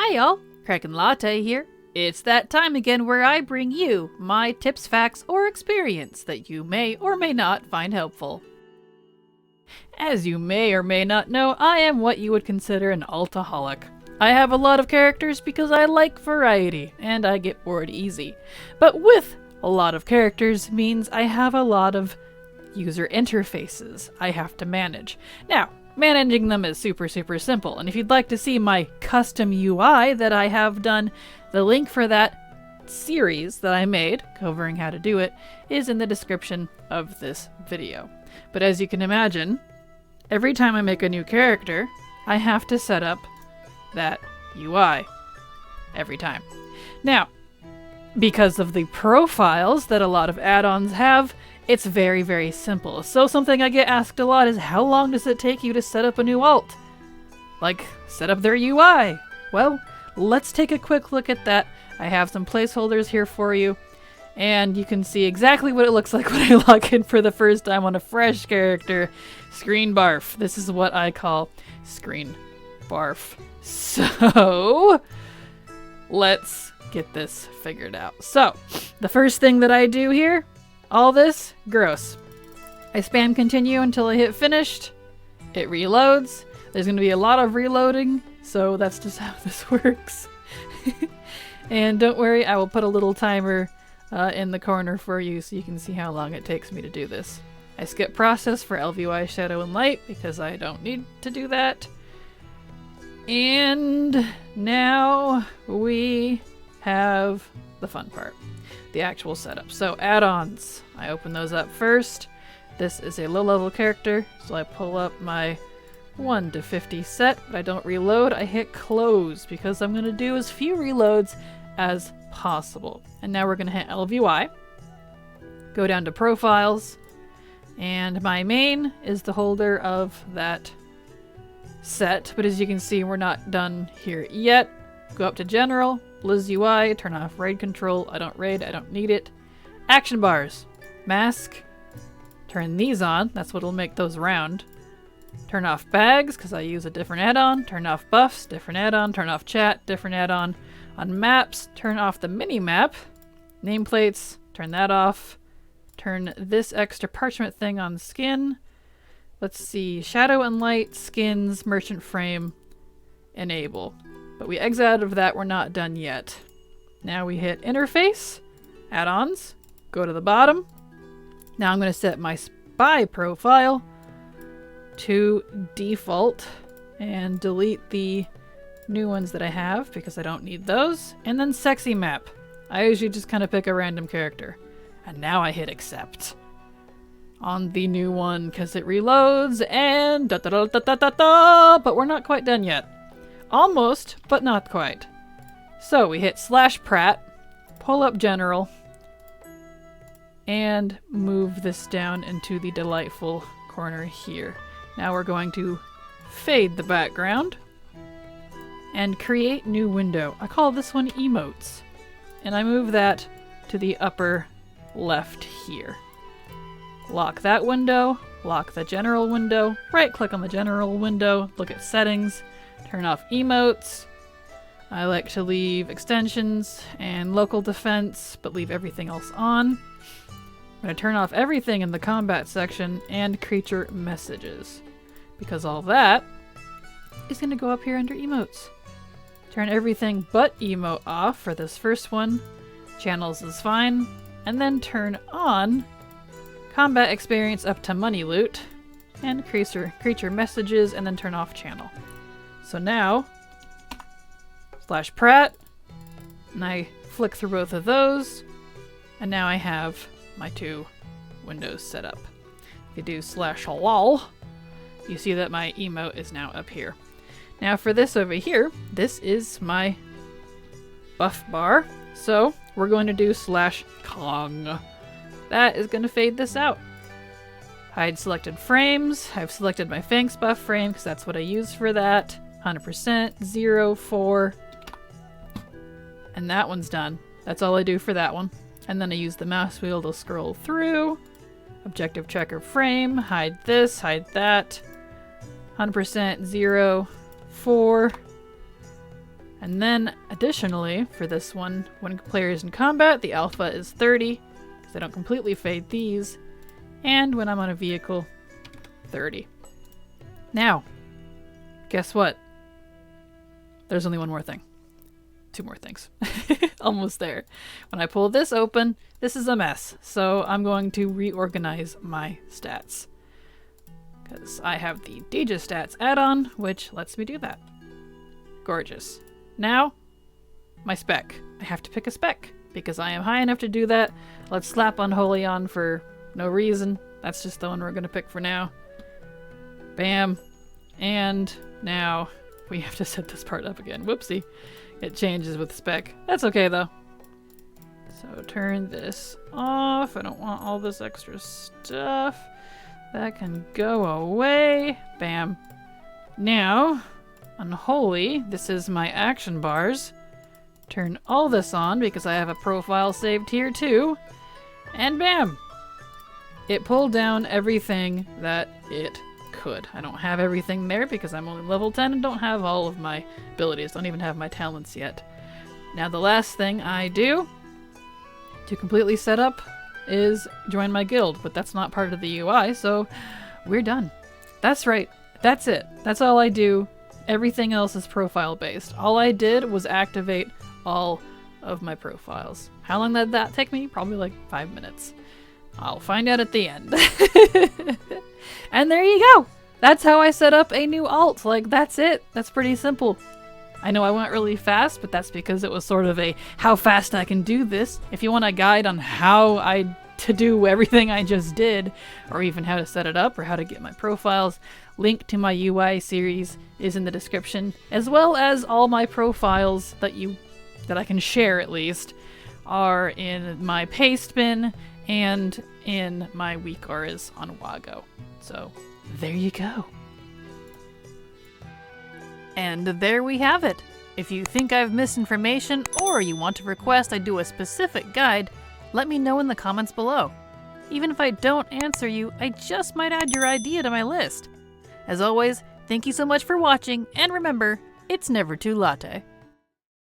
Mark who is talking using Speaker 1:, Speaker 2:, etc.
Speaker 1: Hi y'all, Kraken Latte here. It's that time again where I bring you my tips, facts, or experience that you may or may not find helpful. As you may or may not know, I am what you would consider an altaholic. I have a lot of characters because I like variety, and I get bored easy. But with a lot of characters means I have a lot of user interfaces I have to manage. Now, managing them is super simple, and if you'd like to see my custom UI that I have done, the link for that series that I made, covering how to do it, is in the description of this video. But as you can imagine, every time I make a new character, I have to set up that UI. Every time. Now, because of the profiles that a lot of add-ons have, it's very simple. So something I get asked a lot is, how long does it take you to set up a new alt? Like, set up their UI. Well, let's take a quick look at that. I have some placeholders here for you, and you can see exactly what it looks like when I log in for the first time on a fresh character. Screen barf. This is what I call screen barf. So, let's get this figured out. So, the first thing that I do here, all this, gross. I spam continue until I hit finished. It reloads. There's going to be a lot of reloading, so that's just how this works. And don't worry, I will put a little timer in the corner for you so you can see how long it takes me to do this. I skip process for LVY Shadow and Light because I don't need to do that. And now we have the fun part. The actual setup. So add-ons. I open those up first. This is a low-level character, so I pull up my 1 to 50 set, but I don't reload. I hit close because I'm going to do as few reloads as possible. And now we're going to hit LVY, go down to Profiles, and my main is the holder of that set, but as you can see, we're not done here yet. Go up to General, Blizz UI, turn off raid control. I don't raid, I don't need it. Action bars, mask, turn these on, that's what'll make those round. Turn off bags, because I use a different add-on. Turn off buffs, different add-on. Turn off chat, different add-on. On maps, turn off the mini-map. Nameplates, turn that off. Turn this extra parchment thing on skin. Let's see, Shadow and Light, skins, merchant frame, enable. But we exit out of that, we're not done yet. Now we hit interface, add-ons, go to the bottom. Now I'm going to set my spy profile to default and delete the new ones that I have because I don't need those. And then sexy map. I usually just kind of pick a random character. And now I hit accept on the new one because it reloads and but we're not quite done yet. Almost, but not quite. So we hit /Pratt, pull up General, and move this down into the delightful corner here. Now we're going to fade the background and create new window. I call this one emotes. And I move that to the upper left here. Lock that window, lock the general window, right click on the general window, look at settings, turn off emotes. I like to leave extensions and local defense, but leave everything else on. I'm going to turn off everything in the combat section and creature messages, because all that is going to go up here under emotes. Turn everything but emote off for this first one. Channels is fine. And then turn on combat experience up to money loot and creature messages, and then turn off channel. So now /Pratt, and I flick through both of those, and now I have my two windows set up. If you do /lol, you see that my emote is now up here. Now for this over here, this is my buff bar, so we're going to do /Kong. That is going to fade this out. Hide selected frames. I've selected my Fangs buff frame because that's what I use for that. 100%, 0, 4. And that one's done. That's all I do for that one. And then I use the mouse wheel to scroll through. Objective checker frame. Hide this, hide that. 100%, 0, 4. And then additionally, for this one, when player is in combat, the alpha is 30, because I don't completely fade these. And when I'm on a vehicle, 30. Now, guess what? There's only one more thing. 2 more things. Almost there. When I pull this open, this is a mess. So I'm going to reorganize my stats. Because I have the Digistats add-on, which lets me do that. Gorgeous. Now, my spec. I have to pick a spec, because I am high enough to do that. Let's slap Unholy on for no reason. That's just the one we're going to pick for now. Bam. And now we have to set this part up again. Whoopsie. It changes with spec. That's okay though. So turn this off. I don't want all this extra stuff. That can go away. Bam. Now, Unholy, this is my action bars. Turn all this on because I have a profile saved here too. And bam! It pulled down everything that it could. I don't have everything there because I'm only level 10 and don't have all of my abilities. Don't even have my talents yet. Now the last thing I do to completely set up is join my guild, but that's not part of the UI, so we're done. That's right. That's it. That's all I do. Everything else is profile based. All I did was activate all of my profiles. How long did that take me? Probably like 5 minutes. I'll find out at the end. And there you go. That's how I set up a new alt. Like, that's it. That's pretty simple. I know I went really fast, but that's because it was sort of a how fast I can do this. If you want a guide on how to do everything I just did, or even how to set it up or how to get my profiles, link to my UI series is in the description, as well as all my profiles that I can share at least are in my paste bin and in my weak auras on Wago. So there you go. And there we have it. If you think I've missed information or you want to request I do a specific guide, let me know in the comments below. Even if I don't answer you, I just might add your idea to my list. As always, thank you so much for watching, and remember, it's never too latte.